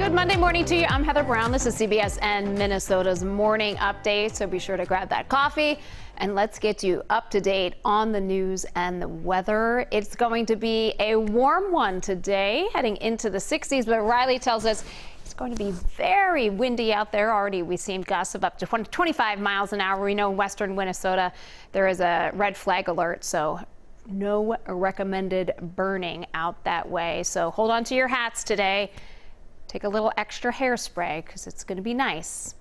Good Monday morning to you. I'm Heather Brown. This is CBSN Minnesota's morning update. So be sure to grab that coffee and let's get you up to date on the news and the weather. It's going to be a warm one today, heading into the 60s, but Riley tells us it's going to be very windy out there. Already we've seen gusts of up to 25 miles an hour. We know in western Minnesota there is a red flag alert, so no recommended burning out that way. So hold on to your hats today. Take a little extra hairspray because it's going to be nice,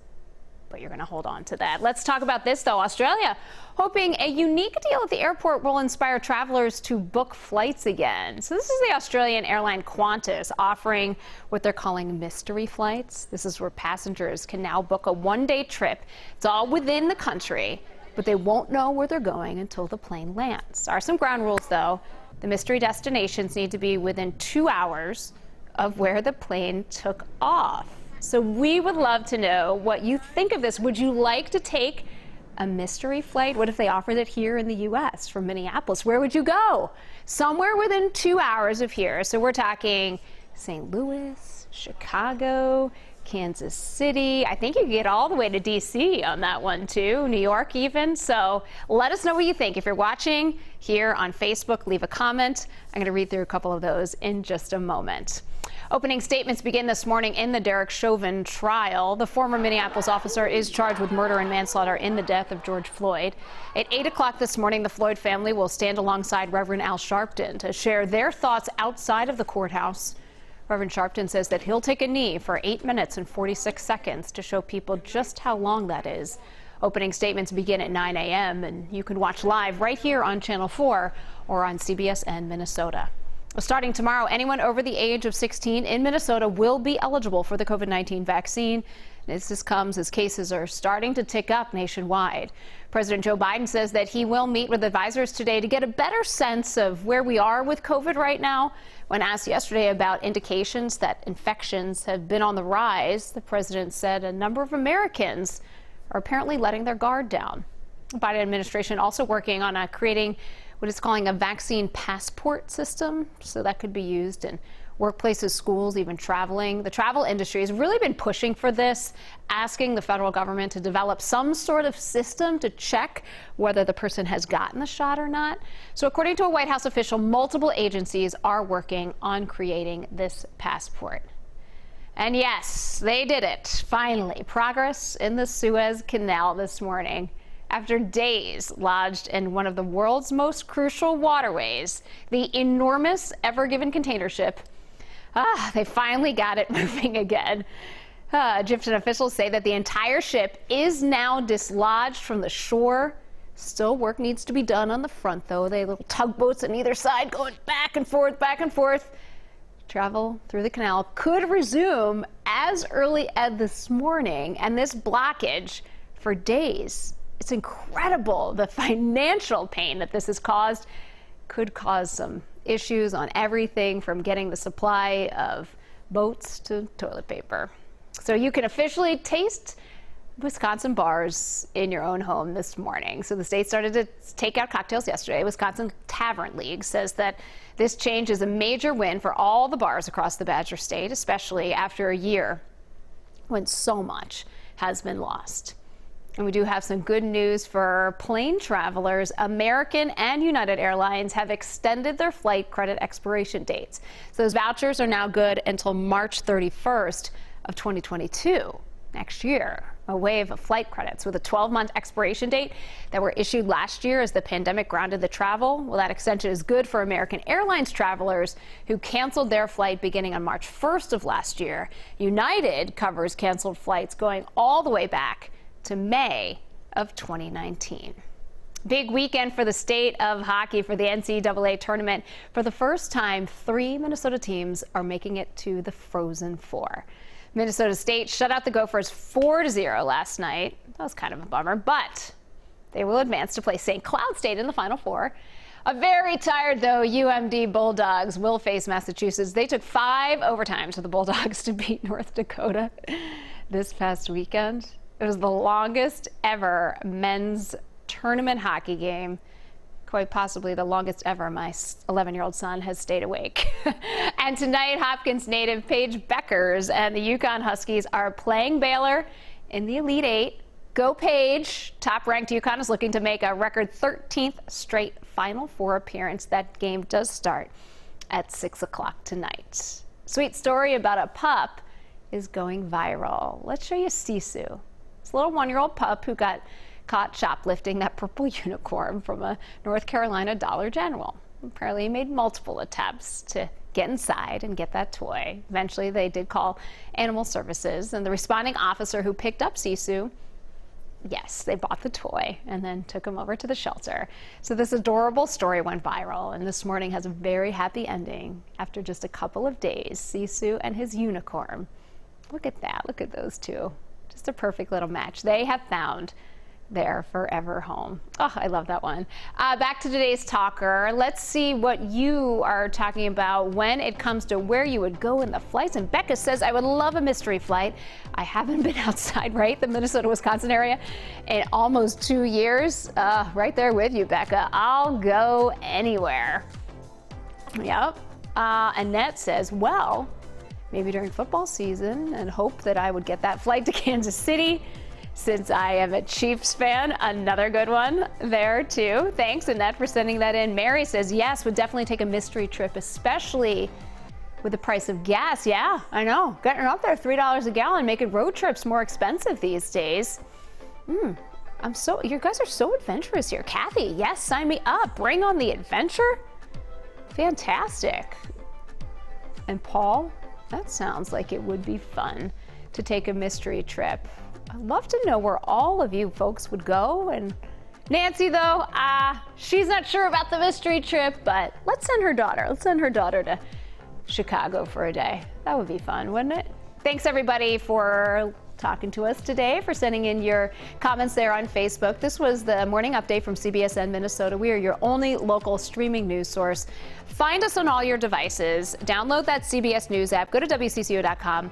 but you're going to hold on to that. Let's talk about this, though. Australia hoping a unique deal at the airport will inspire travelers to book flights again. So this is the Australian airline Qantas offering what they're calling mystery flights. This is where passengers can now book a one-day trip. It's all within the country, but they won't know where they're going until the plane lands. There are some ground rules, though. The mystery destinations need to be within 2 hours of where the plane took off. So we would love to know what you think of this. Would you like to take a mystery flight? What if they offered it here in the U.S. from Minneapolis? Where would you go? Somewhere within 2 hours of here. So we're talking St. Louis, Chicago, Kansas City. I think you can get all the way to D.C. on that one, too. New York, even. So let us know what you think. If you're watching here on Facebook, leave a comment. I'm going to read through a couple of those in just a moment. Opening statements begin this morning in the Derek Chauvin trial. The former Minneapolis officer is charged with murder and manslaughter in the death of George Floyd. At 8 o'clock this morning, the Floyd family will stand alongside Reverend Al Sharpton to share their thoughts outside of the courthouse. Reverend Sharpton says that he'll take a knee for 8 minutes and 46 seconds to show people just how long that is. Opening statements begin at 9 a.m. and you can watch live right here on Channel 4 or on CBSN Minnesota. Starting tomorrow, anyone over the age of 16 in Minnesota will be eligible for the COVID-19 vaccine. This comes as cases are starting to tick up nationwide. President Joe Biden says that he will meet with advisors today to get a better sense of where we are with COVID right now. When asked yesterday about indications that infections have been on the rise, the president said a number of Americans are apparently letting their guard down. The Biden administration also working on creating what it's calling a vaccine passport system. So that could be used in workplaces, schools, even traveling. The travel industry has really been pushing for this, asking the federal government to develop some sort of system to check whether the person has gotten the shot or not. So according to a White House official, multiple agencies are working on creating this passport. And yes, they did it. Finally, progress in the Suez Canal this morning. After days lodged in one of the world's most crucial waterways, the enormous Ever Given container ship, they finally got it moving again. Egyptian officials say that the entire ship is now dislodged from the shore. Still work needs to be done on the front, though. They have little tugboats on either side going back and forth, back and forth. Travel through the canal could resume as early as this morning, and this blockage for days. It's incredible. The financial pain that this has caused could cause some issues on everything from getting the supply of boats to toilet paper. So you can officially taste Wisconsin bars in your own home this morning. So the state started to take out cocktails yesterday. Wisconsin Tavern League says that this change is a major win for all the bars across the Badger State, especially after a year when so much has been lost. And we do have some good news for plane travelers. American and United Airlines have extended their flight credit expiration dates. So those vouchers are now good until March 31st of 2022, next year. A wave of flight credits with a 12-month expiration date that were issued last year as the pandemic grounded the travel. Well, that extension is good for American Airlines travelers who canceled their flight beginning on March 1st of last year. United covers canceled flights going all the way back to May of 2019. Big weekend for the state of hockey for the NCAA tournament. For the first time, 3 Minnesota teams are making it to the Frozen Four. Minnesota State shut out the Gophers 4-0 last night. That was kind of a bummer, but they will advance to play St. Cloud State in the Final Four. A very tired, though, UMD Bulldogs will face Massachusetts. They took 5 overtimes for the Bulldogs to beat North Dakota this past weekend. It was the longest ever men's tournament hockey game Quite possibly the longest ever my 11-year-old son has stayed awake. And tonight, Hopkins native Paige Beckers and the Yukon Huskies are playing Baylor in the Elite Eight. Go Paige! Top-ranked Yukon is looking to make a record 13th straight Final Four appearance. That game does start at 6 o'clock tonight. Sweet story about a pup is going viral. Let's show you Sisu. It's a little 1-year-old pup who got caught shoplifting that purple unicorn from a North Carolina Dollar General. Apparently he made multiple attempts to get inside and get that toy. Eventually they did call Animal Services, and the responding officer who picked up Sisu, yes, they bought the toy and then took him over to the shelter. So this adorable story went viral, and this morning has a very happy ending. After just a couple of days, Sisu and his unicorn. Look at that, look at those two. Just a perfect little match. They have found their forever home. Oh, I love that one. Back to today's talker. Let's see what you are talking about when it comes to where you would go in the flights. And Becca says, I would love a mystery flight. I haven't been outside, right? The Minnesota-Wisconsin area in almost 2 years. Right there with you, Becca. I'll go anywhere. Yep. Annette says, well, maybe during football season, and hope that I would get that flight to Kansas City. Since I am a Chiefs fan, another good one there too. Thanks, Annette, for sending that in. Mary says, yes, would definitely take a mystery trip, especially with the price of gas. Yeah, I know. Getting up there, $3 a gallon, making road trips more expensive these days. You guys are so adventurous here. Kathy, yes, sign me up. Bring on the adventure. Fantastic. And Paul, that sounds like it would be fun to take a mystery trip. I'd love to know where all of you folks would go. And Nancy, though, she's not sure about the mystery trip, but let's send her daughter. Let's send her daughter to Chicago for a day. That would be fun, wouldn't it? Thanks, everybody, for talking to us today, for sending in your comments there on Facebook. This was the morning update from CBSN Minnesota. We are your only local streaming news source. Find us on all your devices. Download that CBS News app. Go to WCCO.com.